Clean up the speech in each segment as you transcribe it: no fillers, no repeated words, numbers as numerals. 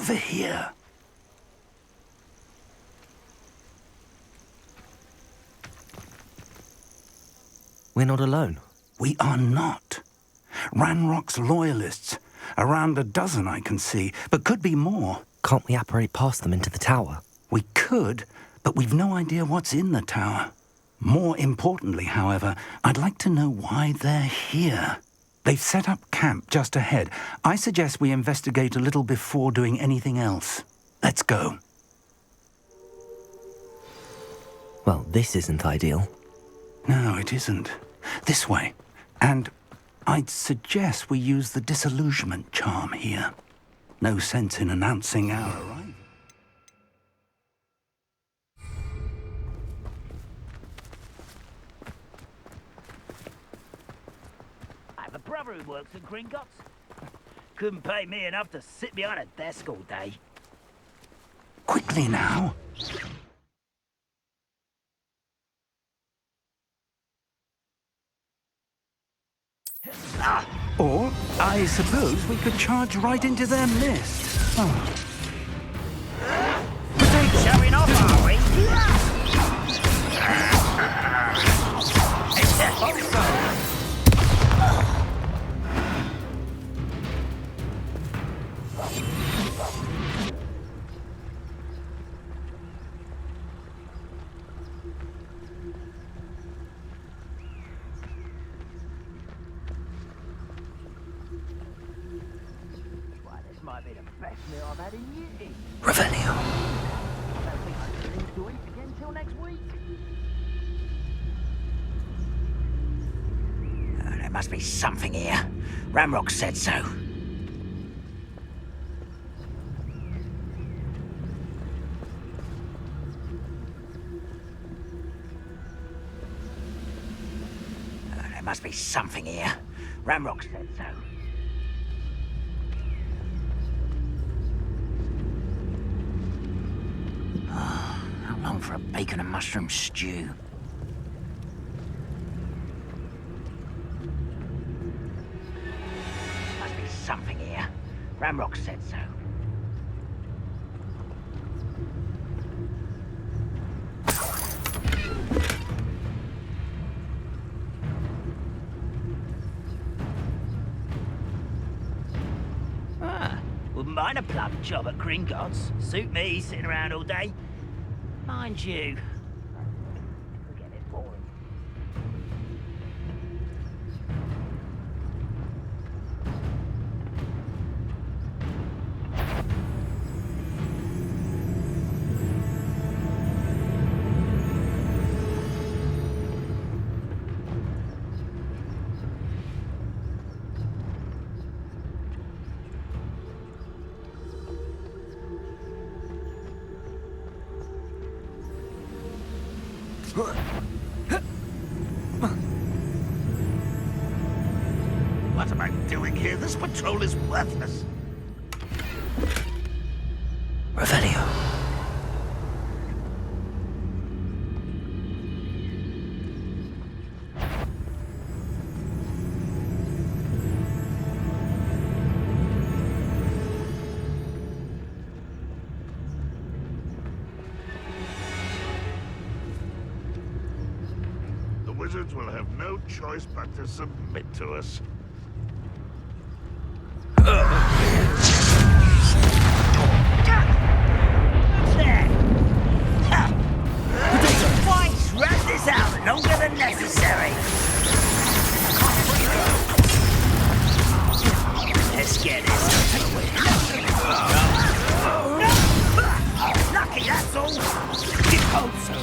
over here. We're not alone. We are not. Ranrock's loyalists. Around a dozen I can see, but could be more. Can't we apparate past them into the tower? We could, but we've no idea what's in the tower. More importantly, however, I'd like to know why they're here. They've set up camp just ahead. I suggest we investigate a little before doing anything else. Let's go. Well, this isn't ideal. No, it isn't. This way. And I'd suggest we use the disillusionment charm here. No sense in announcing our arrival. I have a brother who works at Gringotts. Couldn't pay me enough to sit behind a desk all day. Quickly now. Or, I suppose we could charge right into their mist. Oh. Showing off, are we? Might be the best meal I've had in years. Revelio. I don't think I can enjoy it again till next week. Oh, there must be something here. Ramrock said so. Oh, there must be something here. Ramrock said so. Long for a bacon and mushroom stew. Must be something here. Ramrock said so. Wouldn't mind a plum job at Gringotts. Suit me, sitting around all day. Mind you, forget it boring. What am I doing here? This patrol is worthless. Revelio. The wizards will have no choice but to submit to us. Why drag this out longer than necessary? Let's get this. Lucky, that's all. You hope so.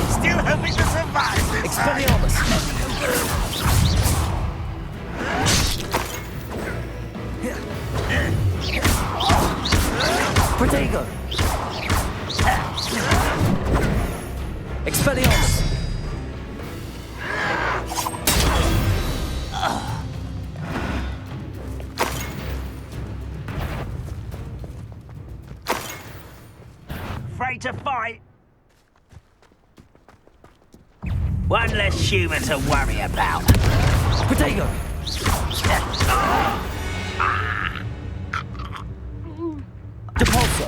Still hoping to survive this. Protego! Expelliarmus! Afraid to fight? One less human to worry about. Potato! Depulso!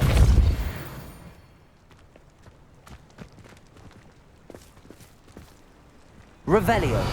Revelio!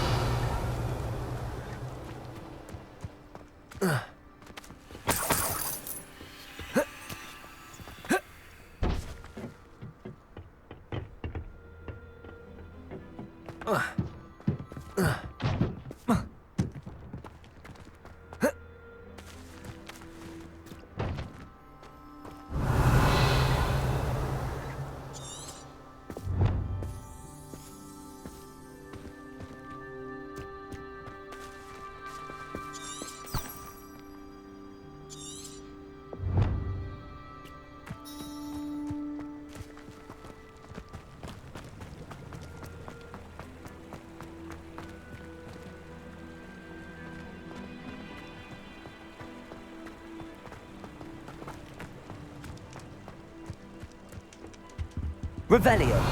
Revelio!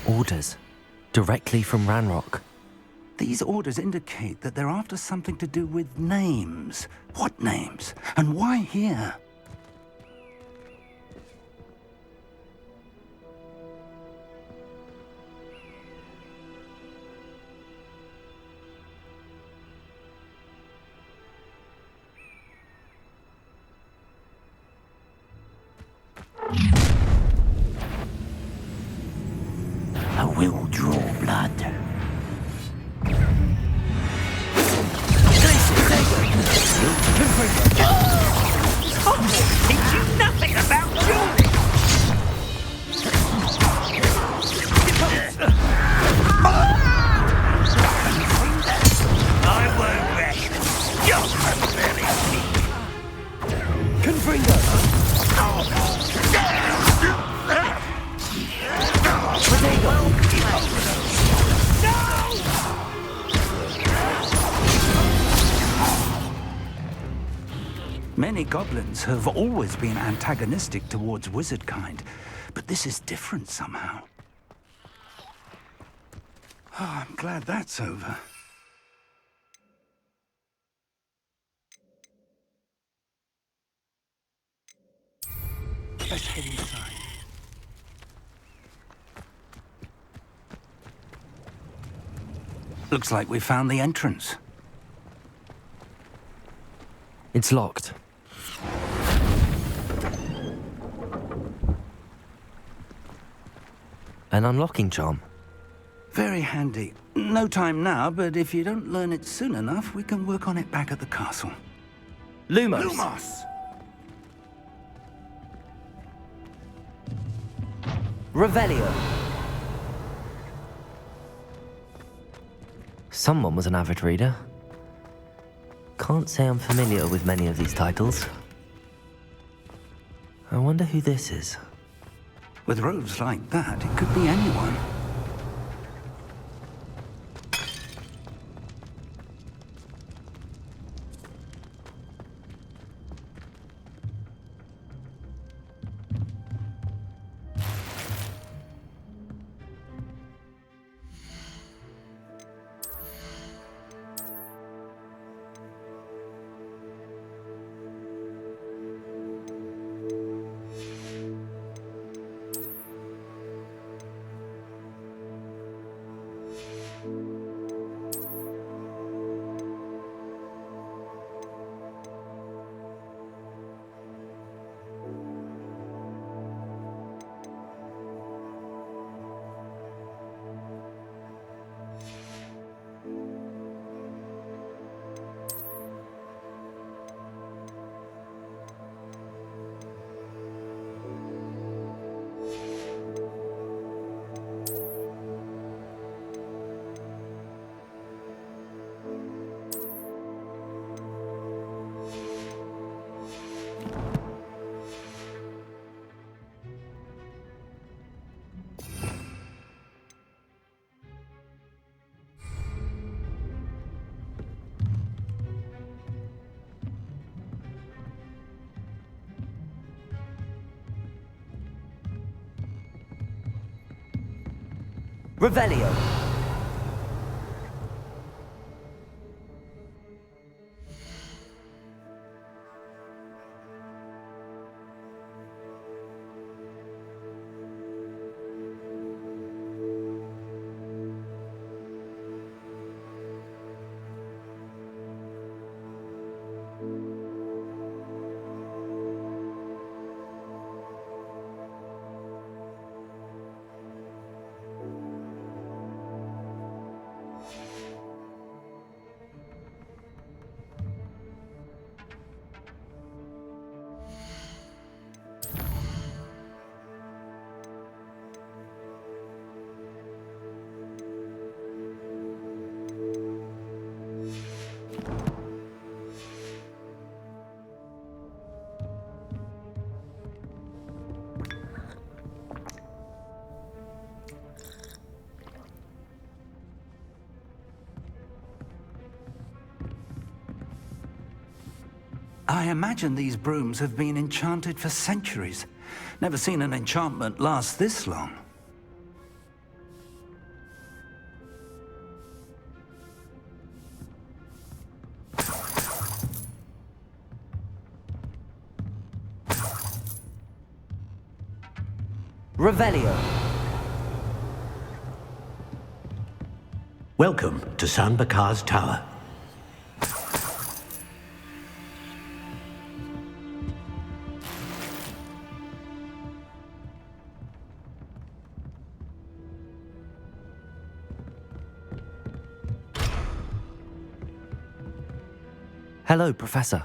Orders. Directly from Ranrock. These orders indicate that they're after something to do with names. What names? And why here? I will draw blood. Teach you nothing about dueling! I won't rest. Just very weak. Confringo! Many goblins have always been antagonistic towards wizard kind, but this is different somehow. Oh, I'm glad that's over. Let's head inside. Looks like we found the entrance. It's locked. An unlocking charm. Very handy. No time now, but if you don't learn it soon enough, we can work on it back at the castle. Lumos! Lumos! Revelio! Someone was an avid reader. Can't say I'm familiar with many of these titles. I wonder who this is. With robes like that, it could be anyone. Revelio. I imagine these brooms have been enchanted for centuries. Never seen an enchantment last this long. Revelio. Welcome to San Bakar's Tower. Hello, Professor.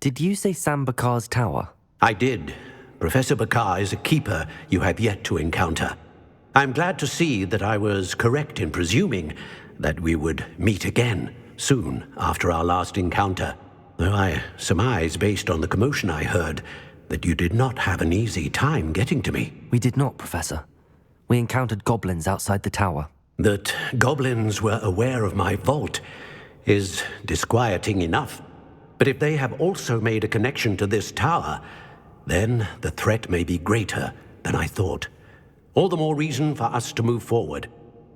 Did you say Sam Bakar's tower? I did. Professor Bakar is a keeper you have yet to encounter. I'm glad to see that I was correct in presuming that we would meet again soon after our last encounter, though I surmise, based on the commotion I heard, that you did not have an easy time getting to me. We did not, Professor. We encountered goblins outside the tower. That goblins were aware of my vault is disquieting enough. But if they have also made a connection to this tower, then the threat may be greater than I thought. All the more reason for us to move forward.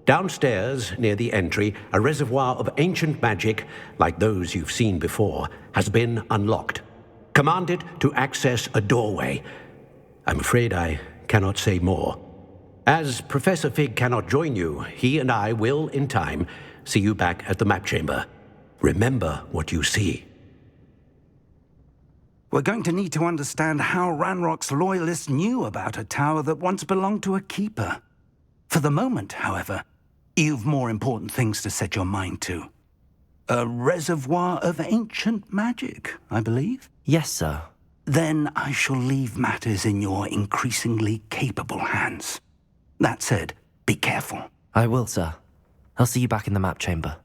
Downstairs, near the entry, a reservoir of ancient magic, like those you've seen before, has been unlocked. Command it to access a doorway. I'm afraid I cannot say more. As Professor Fig cannot join you, he and I will, in time, see you back at the map chamber. Remember what you see. We're going to need to understand how Ranrock's loyalists knew about a tower that once belonged to a keeper. For the moment, however, you've more important things to set your mind to. A reservoir of ancient magic, I believe? Yes, sir. Then I shall leave matters in your increasingly capable hands. That said, be careful. I will, sir. I'll see you back in the map chamber.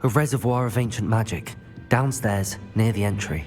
A reservoir of ancient magic, downstairs, near the entry.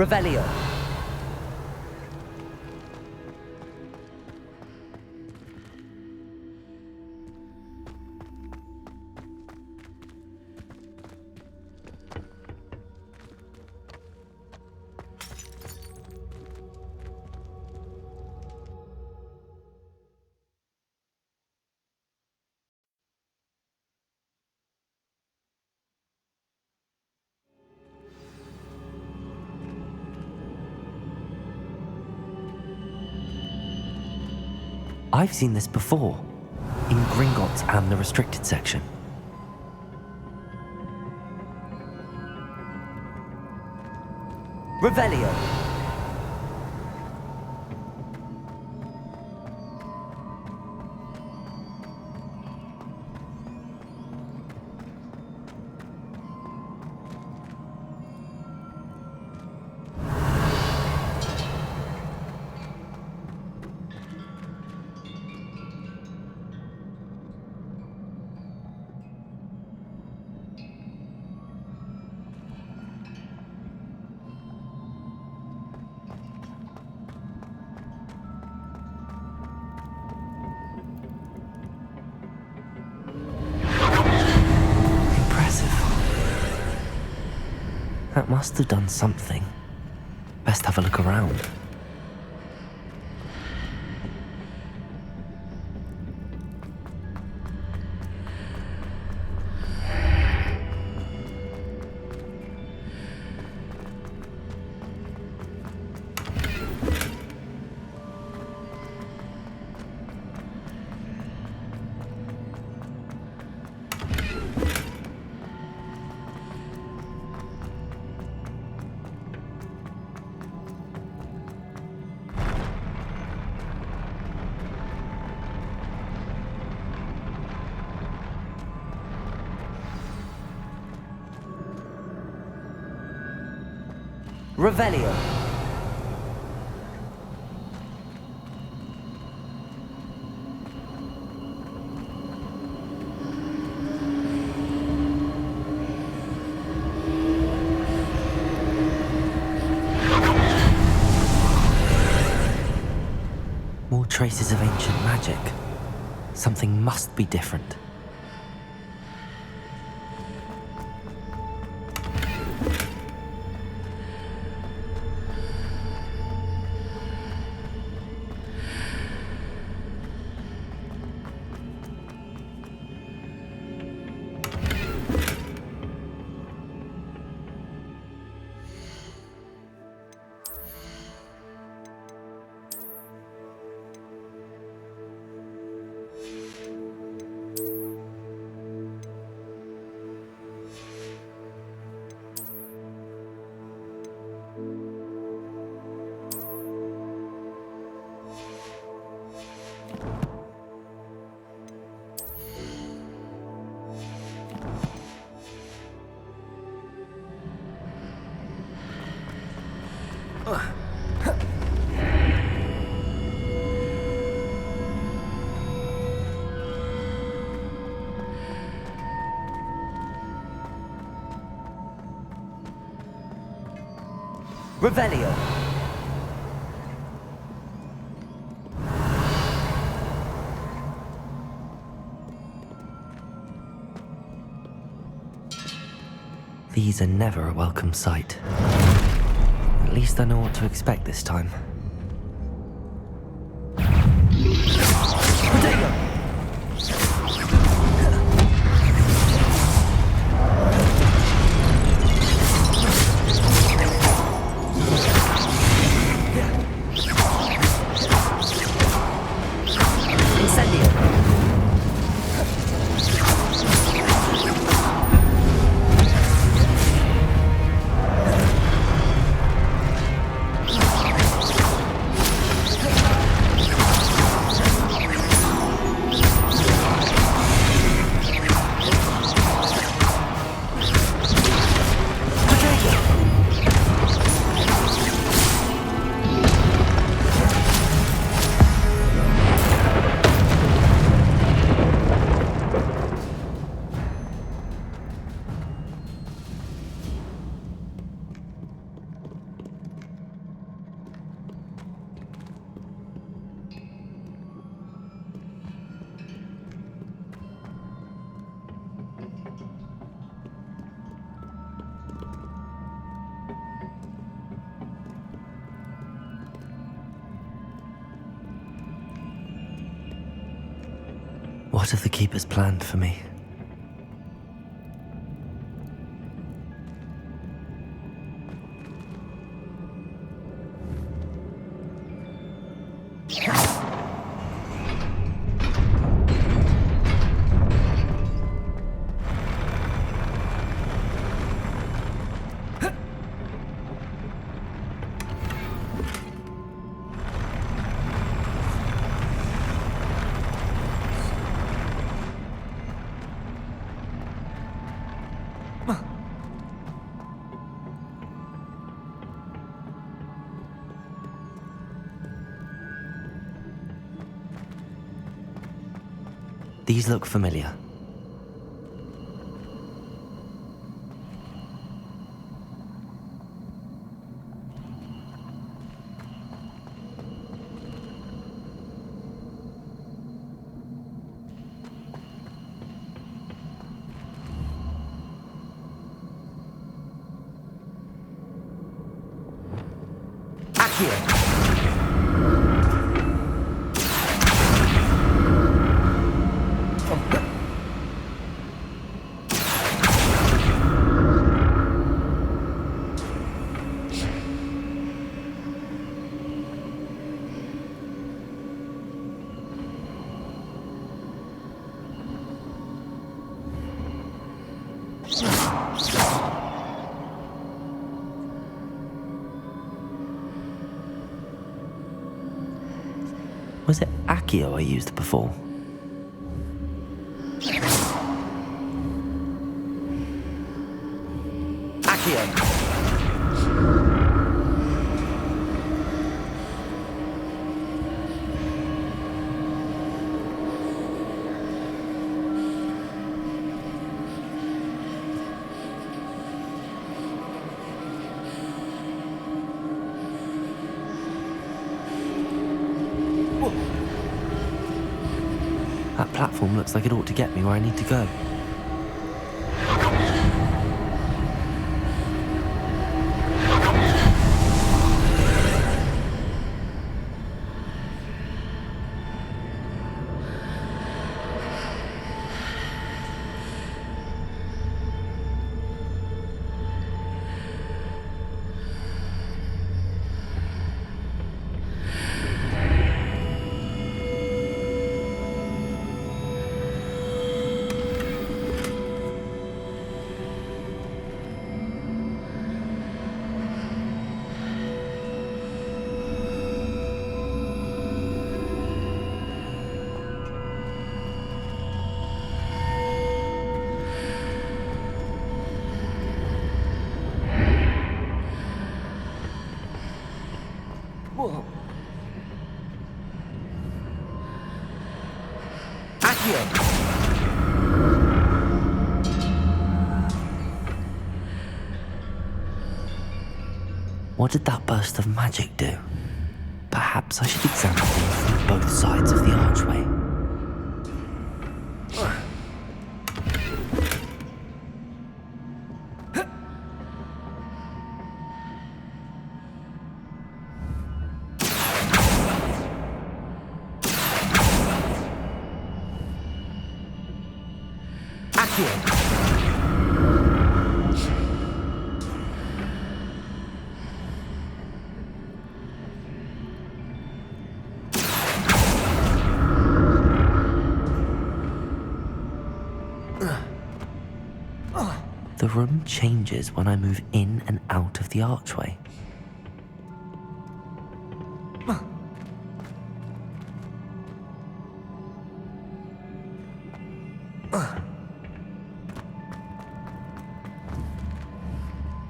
Revelio. I've seen this before, in Gringotts and the restricted section. Revelio! That must have done something. Best have a look around. Revelio. More traces of ancient magic. Something must be different. Revelio. These are never a welcome sight. At least I know what to expect this time. What have the Keepers planned for me? These look familiar. Was it Accio I used before? Accio! That platform looks like it ought to get me where I need to go. Whoa. Accio! What did that burst of magic do? Perhaps I should examine things from both sides of the archway. The room changes when I move in and out of the archway.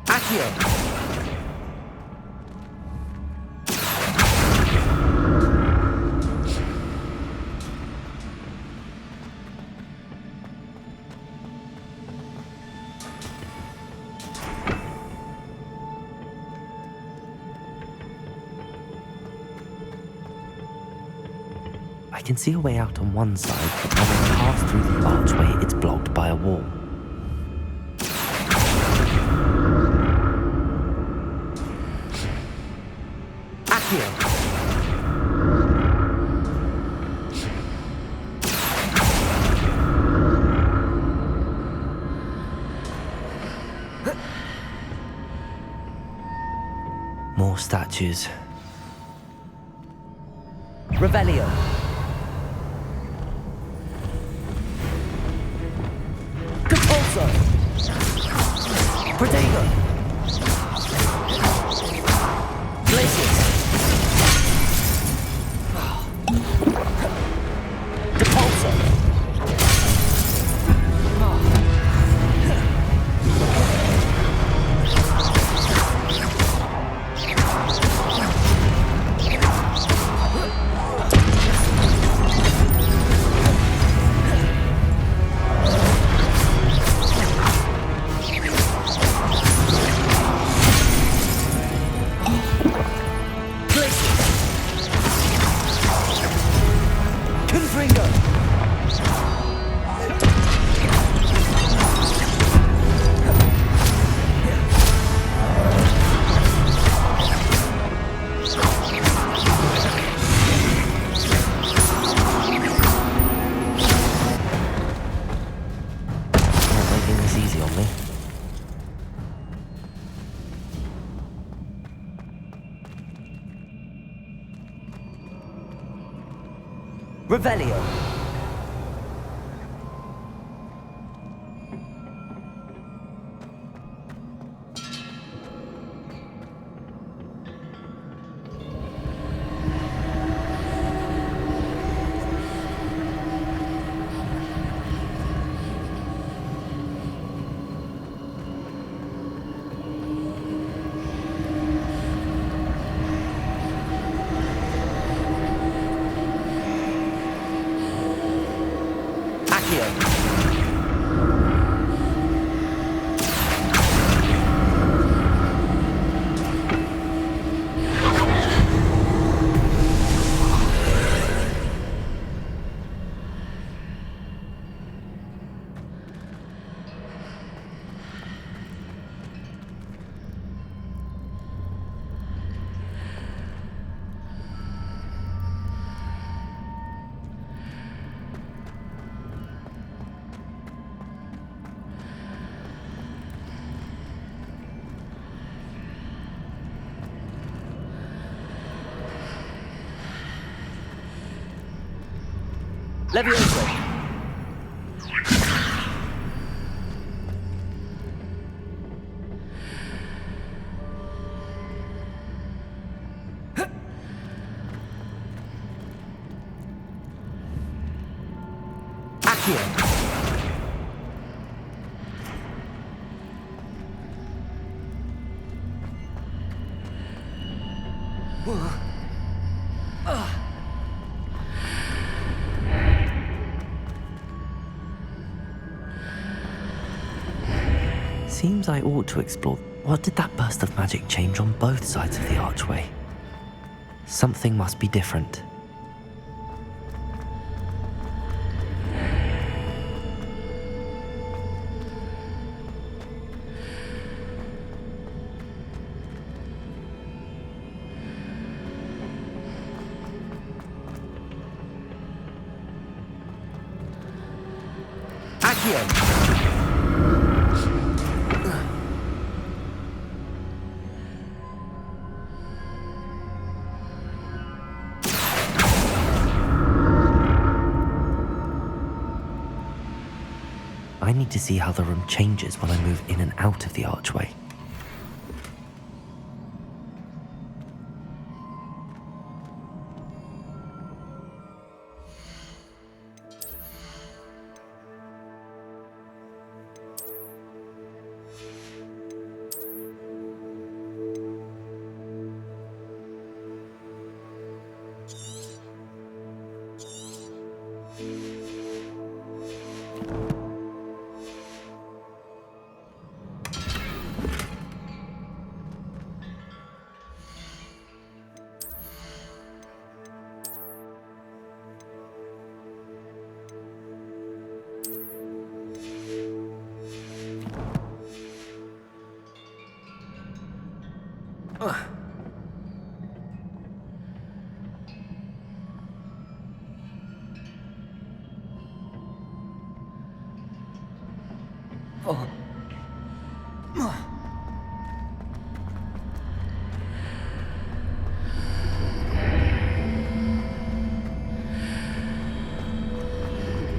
Accio! I can see a way out on one side, but when I pass through the archway, it's blocked by a wall. Accio! More statues. Revelio! Protego! Glacius! Depulso! Revelio. Levioso. Accio. Seems I ought to explore. What did that burst of magic change on both sides of the archway? Something must be different. Accio! I need to see how the room changes when I move in and out of the archway.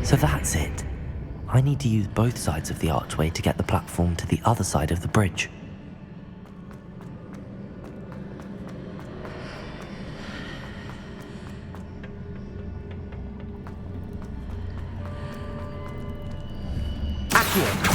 So that's it. I need to use both sides of the archway to get the platform to the other side of the bridge. Accio!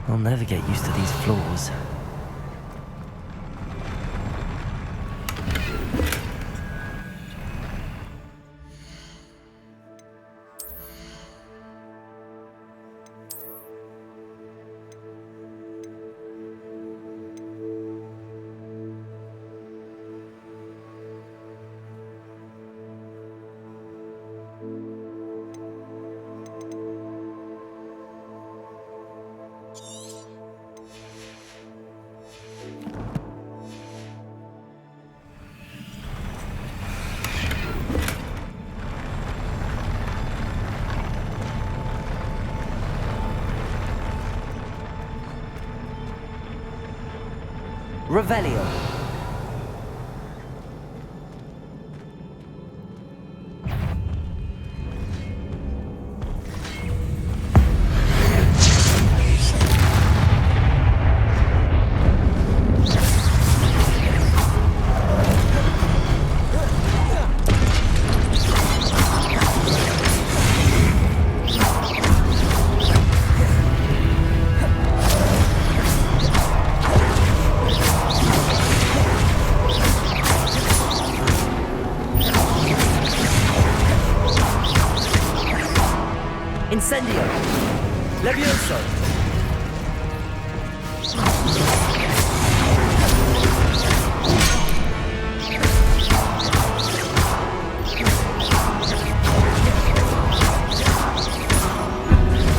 I'll never get used to these floors. Revelio. Incendio! Levioso!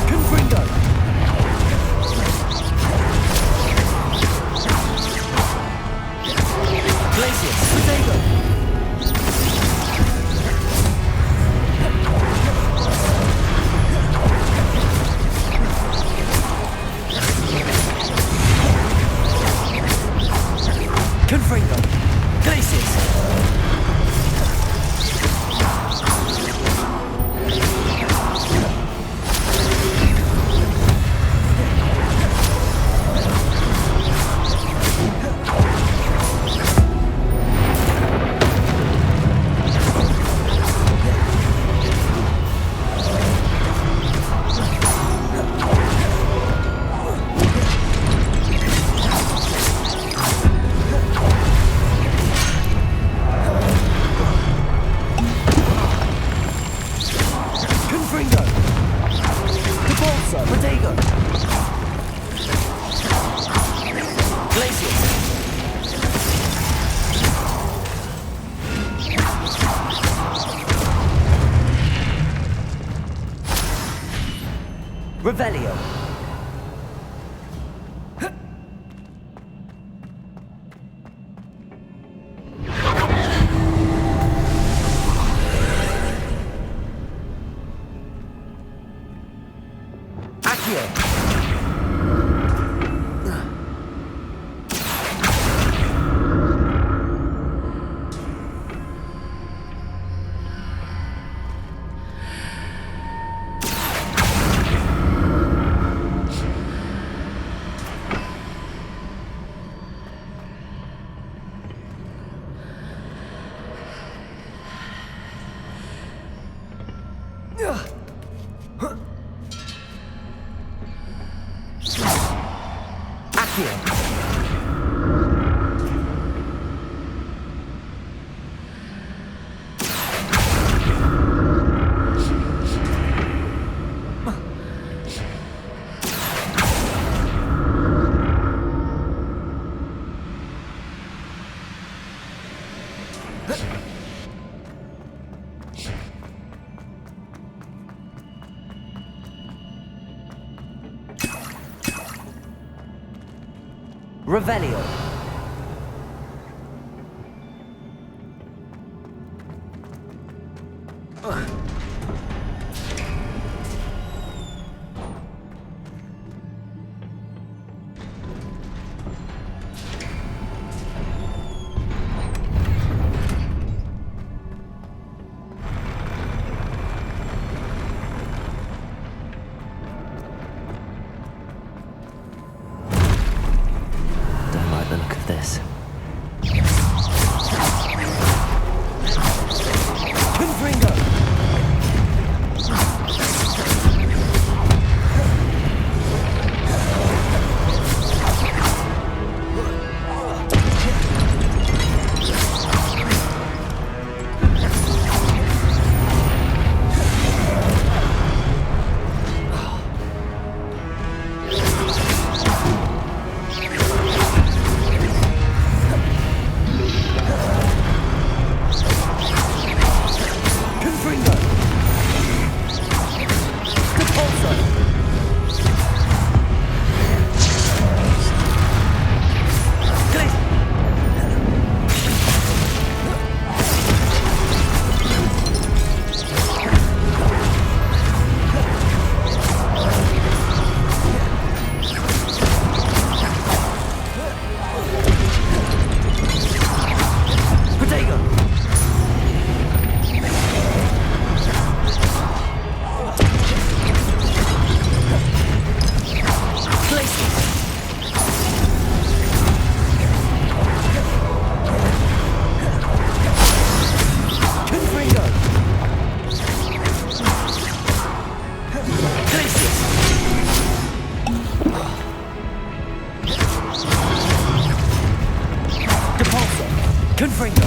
Confringo! Glacius! Potato! Confringo! Glacius! Confringo! Cabolsa! Protego! Glacius! Revelio! Accio! Accio! Revelio! The look of this. Confringo! Confringo.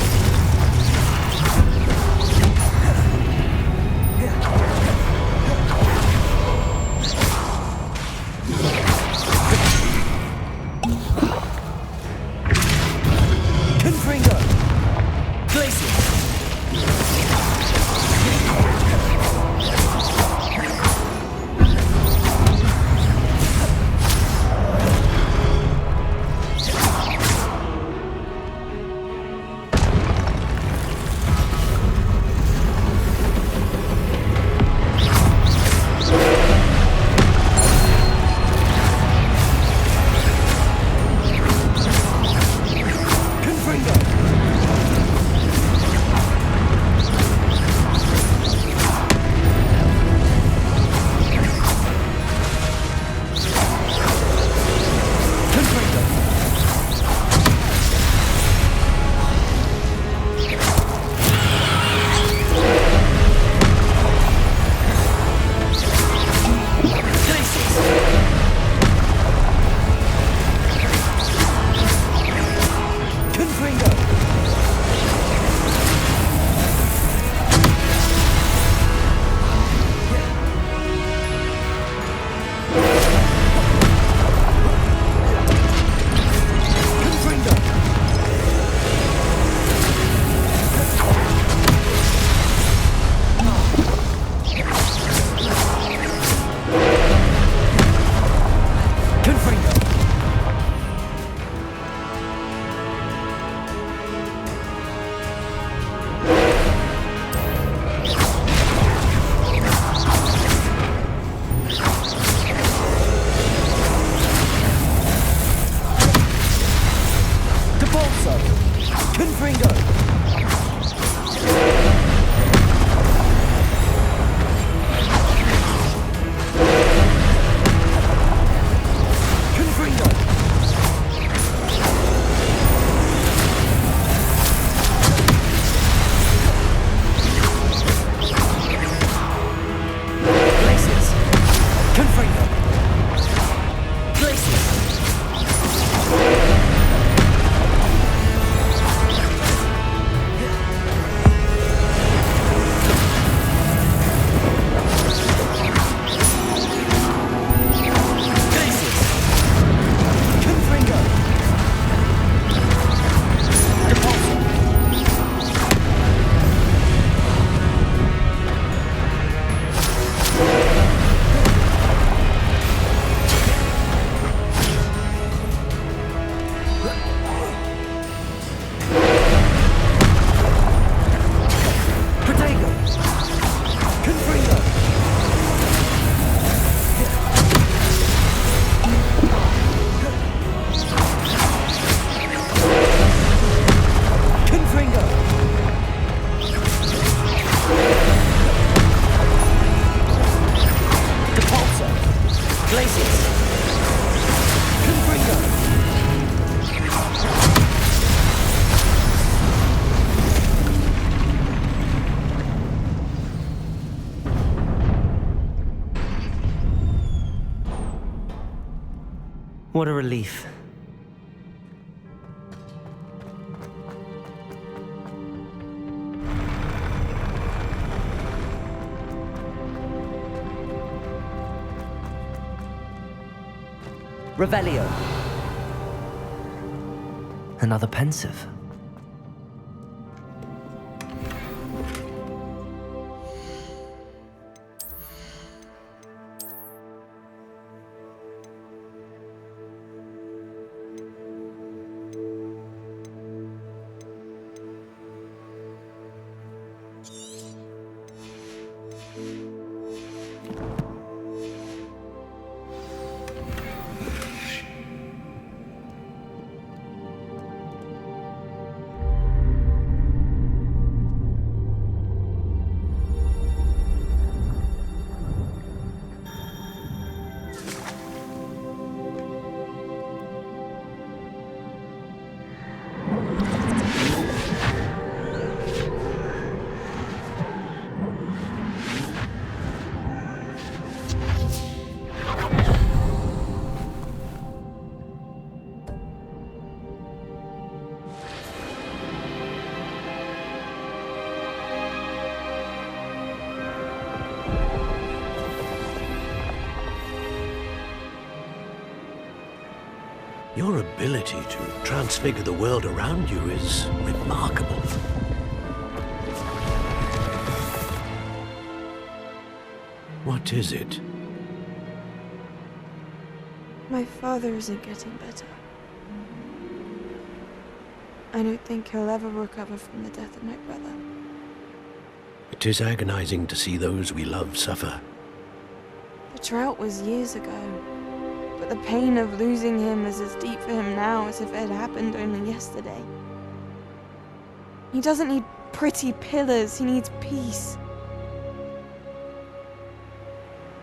Confringo. Glacier. What a relief. Revelio. Another pensive. Your ability to transfigure the world around you is remarkable. What is it? My father isn't getting better. I don't think he'll ever recover from the death of my brother. It is agonizing to see those we love suffer. The drought was years ago, but the pain of losing him is as deep for him now as if it had happened only yesterday. He doesn't need pretty pillars, he needs peace.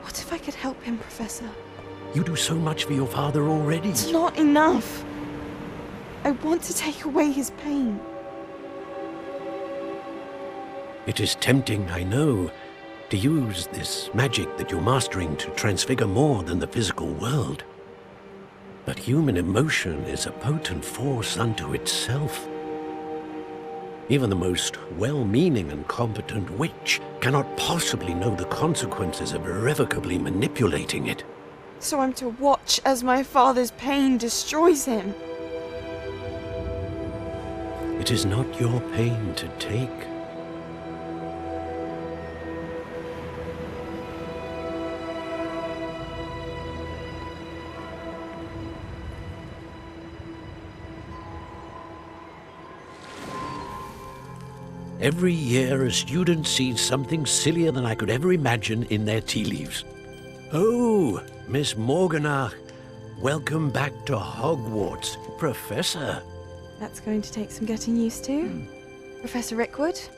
What if I could help him, Professor? You do so much for your father already. It's not enough. I want to take away his pain. It is tempting, I know, to use this magic that you're mastering to transfigure more than the physical world. But human emotion is a potent force unto itself. Even the most well-meaning and competent witch cannot possibly know the consequences of irrevocably manipulating it. So I'm to watch as my father's pain destroys him. It is not your pain to take. Every year, a student sees something sillier than I could ever imagine in their tea leaves. Oh, Miss Morganach, welcome back to Hogwarts, Professor. That's going to take some getting used to. Professor Rickwood?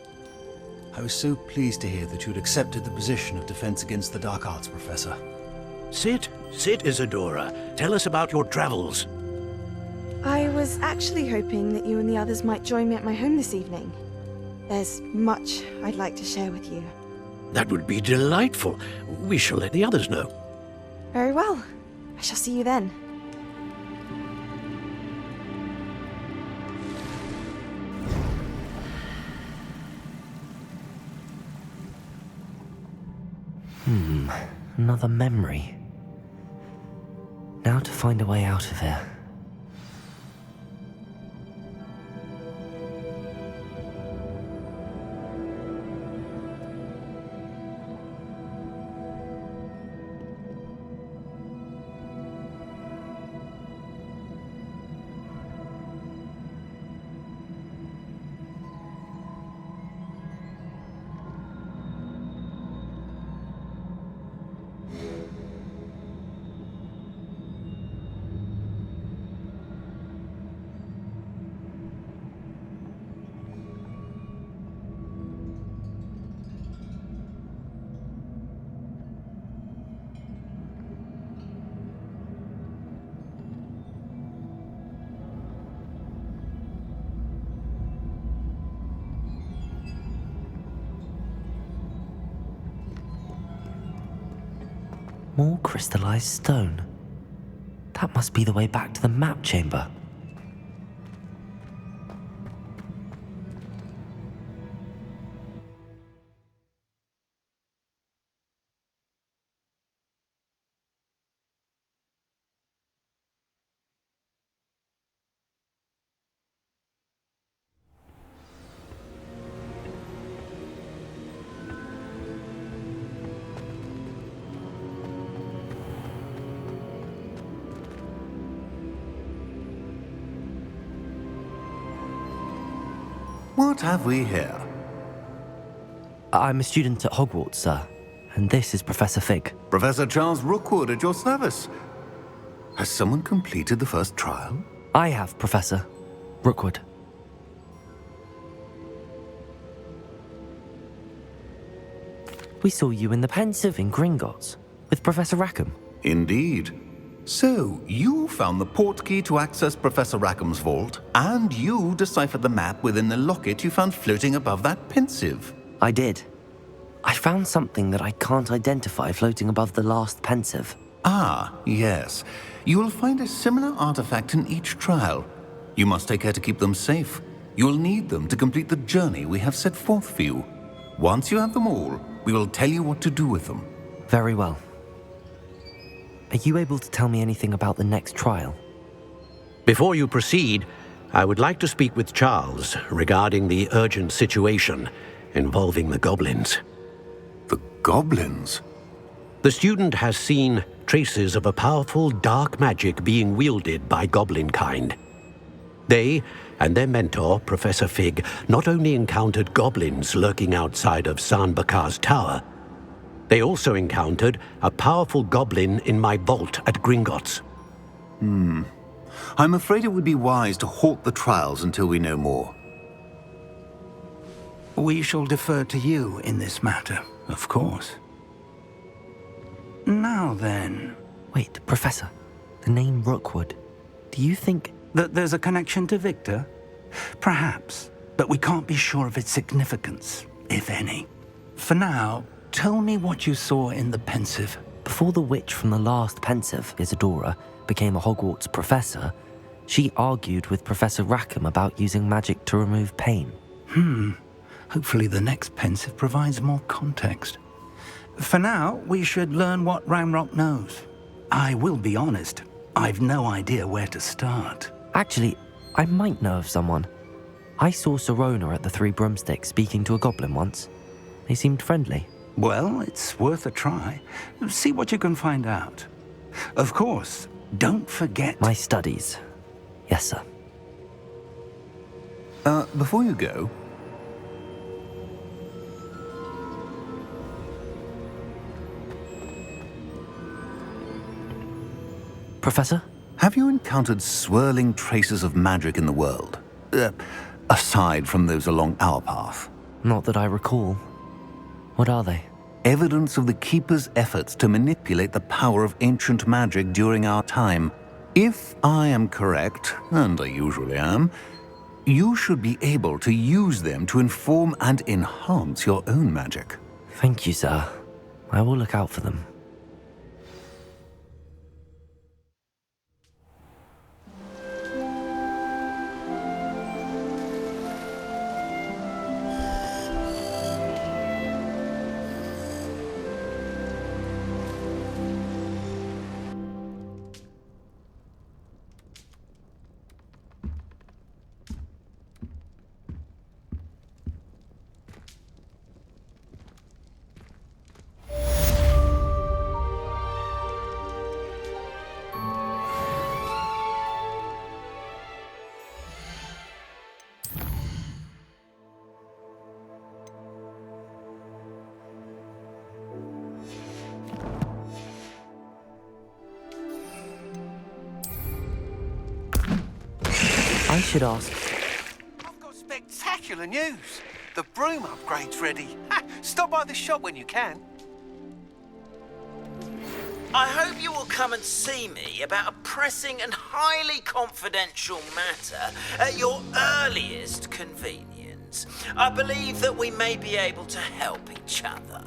I was so pleased to hear that you'd accepted the position of Defense Against the Dark Arts, Professor. Sit, Isadora. Tell us about your travels. I was actually hoping that you and the others might join me at my home this evening. There's much I'd like to share with you. That would be delightful. We shall let the others know. Very well. I shall see you then. Another memory. Now to find a way out of here. More crystallized stone. That must be the way back to the map chamber. What have we here? I'm a student at Hogwarts, sir. And this is Professor Fig. Professor Charles Rookwood at your service. Has someone completed the first trial? I have, Professor Rookwood. We saw you in the Pensive in Gringotts with Professor Rackham. Indeed. So, you found the portkey to access Professor Rackham's vault, and you deciphered the map within the locket you found floating above that Pensive. I did. I found something that I can't identify floating above the last Pensive. Ah, yes. You will find a similar artifact in each trial. You must take care to keep them safe. You will need them to complete the journey we have set forth for you. Once you have them all, we will tell you what to do with them. Very well. Are you able to tell me anything about the next trial? Before you proceed, I would like to speak with Charles regarding the urgent situation involving the goblins. The goblins? The student has seen traces of a powerful dark magic being wielded by goblin kind. They and their mentor, Professor Fig, not only encountered goblins lurking outside of San Bakar's tower, they also encountered a powerful goblin in my vault at Gringotts. I'm afraid it would be wise to halt the trials until we know more. We shall defer to you in this matter, of course. Now then... Wait, Professor. The name Rookwood. Do you think... that there's a connection to Victor? Perhaps, but we can't be sure of its significance, if any. For now, tell me what you saw in the Pensive. Before the witch from the last Pensive, Isadora, became a Hogwarts professor, she argued with Professor Rackham about using magic to remove pain. Hopefully the next Pensive provides more context. For now, we should learn what Ramrock knows. I will be honest, I've no idea where to start. Actually, I might know of someone. I saw Serona at the Three Broomsticks speaking to a goblin once. They seemed friendly. Well, it's worth a try. See what you can find out. Of course, don't forget... My studies. Yes, sir. Before you go... Professor? Have you encountered swirling traces of magic in the world? Aside from those along our path? Not that I recall. What are they? Evidence of the Keeper's efforts to manipulate the power of ancient magic during our time. If I am correct, and I usually am, you should be able to use them to inform and enhance your own magic. Thank you, sir. I will look out for them. I should ask. I've got spectacular news. The broom upgrade's ready. Stop by the shop when you can. I hope you will come and see me about a pressing and highly confidential matter at your earliest convenience. I believe that we may be able to help each other.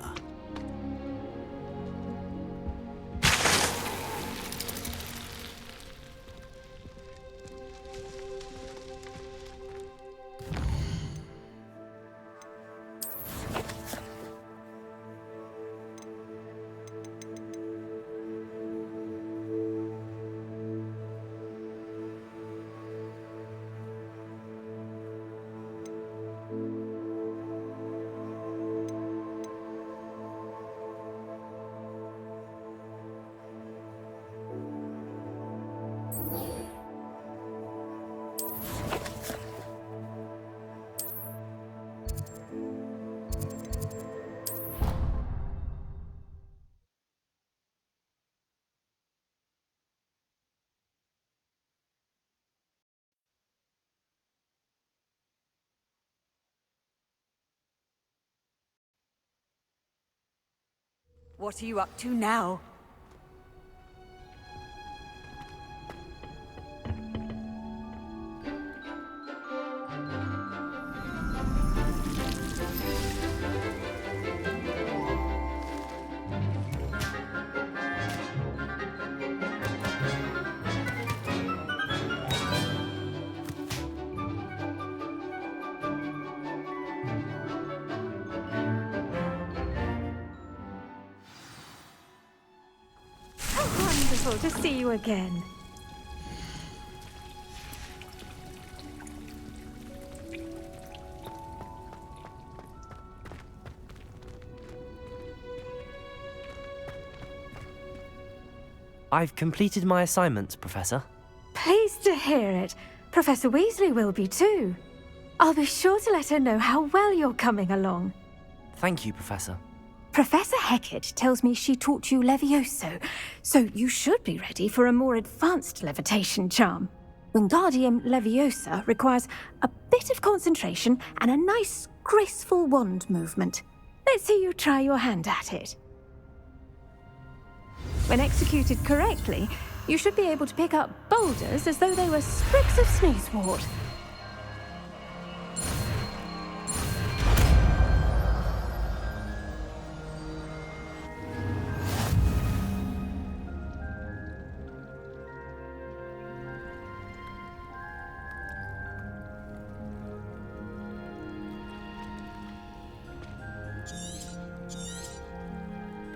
What are you up to now? Wonderful to see you again. I've completed my assignments, Professor. Pleased to hear it. Professor Weasley will be too. I'll be sure to let her know how well you're coming along. Thank you, Professor. Professor Hecat tells me she taught you Levioso, so you should be ready for a more advanced levitation charm. Wingardium Leviosa requires a bit of concentration and a nice, graceful wand movement. Let's see you try your hand at it. When executed correctly, you should be able to pick up boulders as though they were sprigs of sneezewort.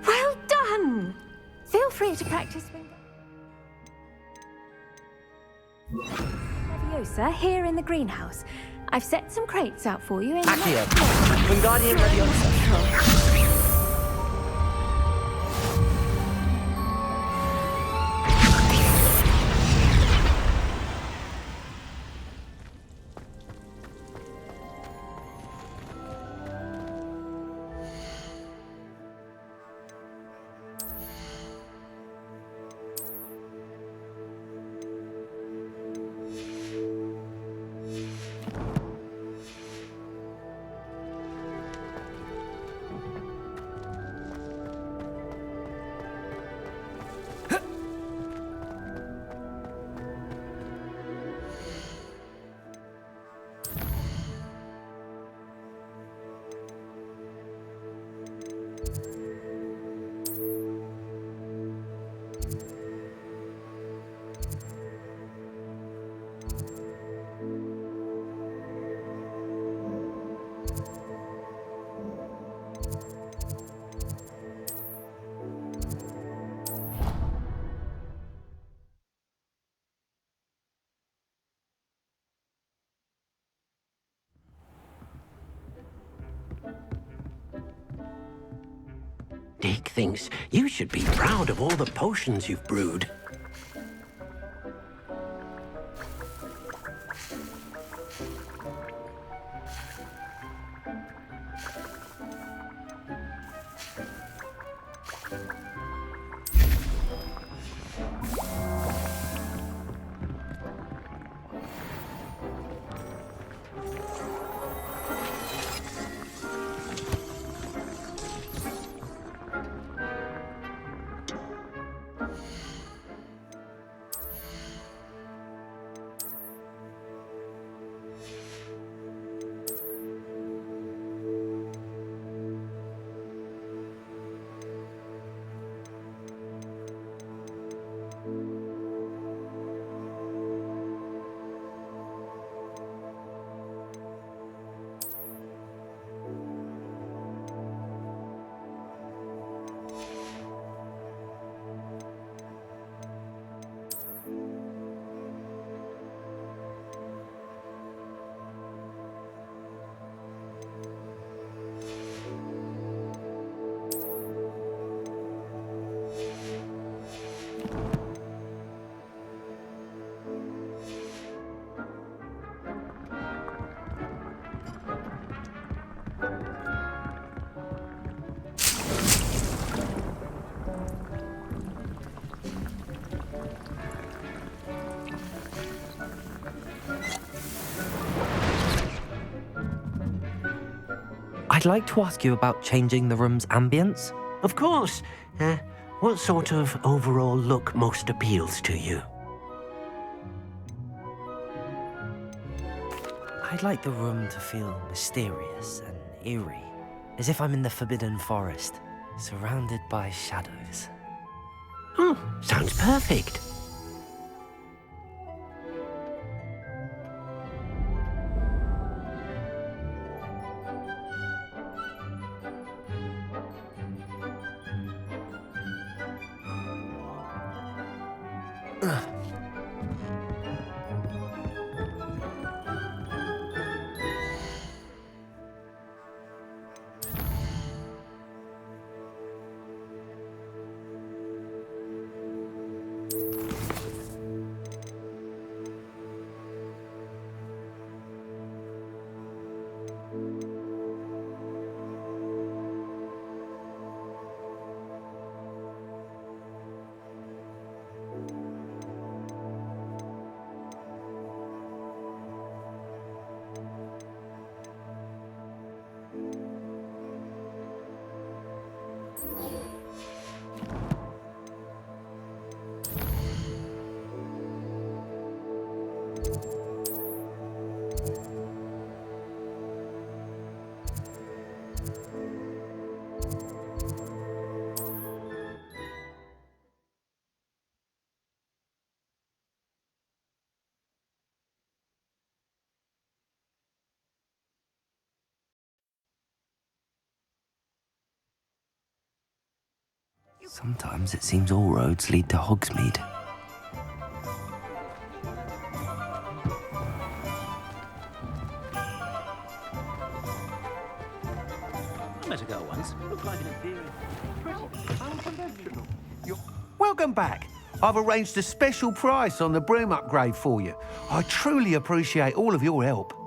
Well done! Feel free to practice Leviosa here in the greenhouse. I've set some crates out for you in Accio. Wingardium Leviosa. Dick thinks you should be proud of all the potions you've brewed. I'd like to ask you about changing the room's ambience. Of course. What sort of overall look most appeals to you? I'd like the room to feel mysterious and eerie, as if I'm in the Forbidden Forest, surrounded by shadows. Oh, sounds perfect. Sometimes it seems all roads lead to Hogsmeade. I met a girl once. Looked like an inferior. Welcome back. I've arranged a special price on the broom upgrade for you. I truly appreciate all of your help.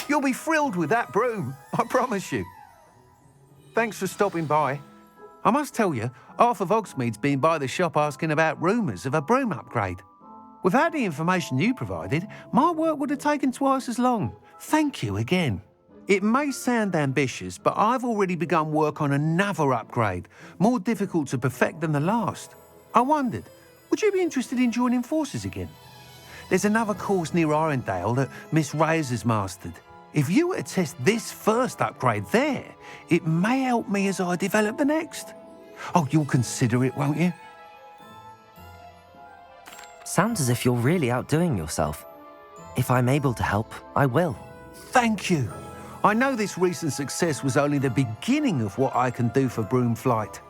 You'll be thrilled with that broom, I promise you. Thanks for stopping by. I must tell you, half of Hogsmeade's been by the shop asking about rumours of a broom upgrade. Without the information you provided, my work would have taken twice as long. Thank you again. It may sound ambitious, but I've already begun work on another upgrade, more difficult to perfect than the last. I wondered, would you be interested in joining forces again? There's another course near Arendale that Miss Reyes has mastered. If you were to test this first upgrade there, it may help me as I develop the next. Oh, you'll consider it, won't you? Sounds as if you're really outdoing yourself. If I'm able to help, I will. Thank you. I know this recent success was only the beginning of what I can do for broom flight.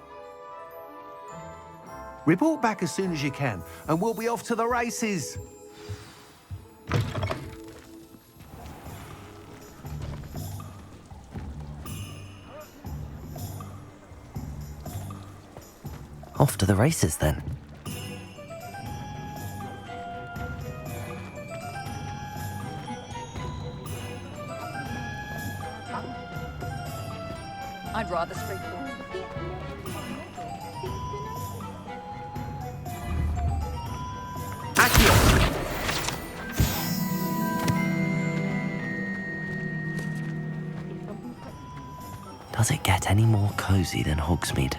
Report back as soon as you can, and we'll be off to the races. Off to the races, then. I'd rather straightforward. Does it get any more cosy than Hogsmeade?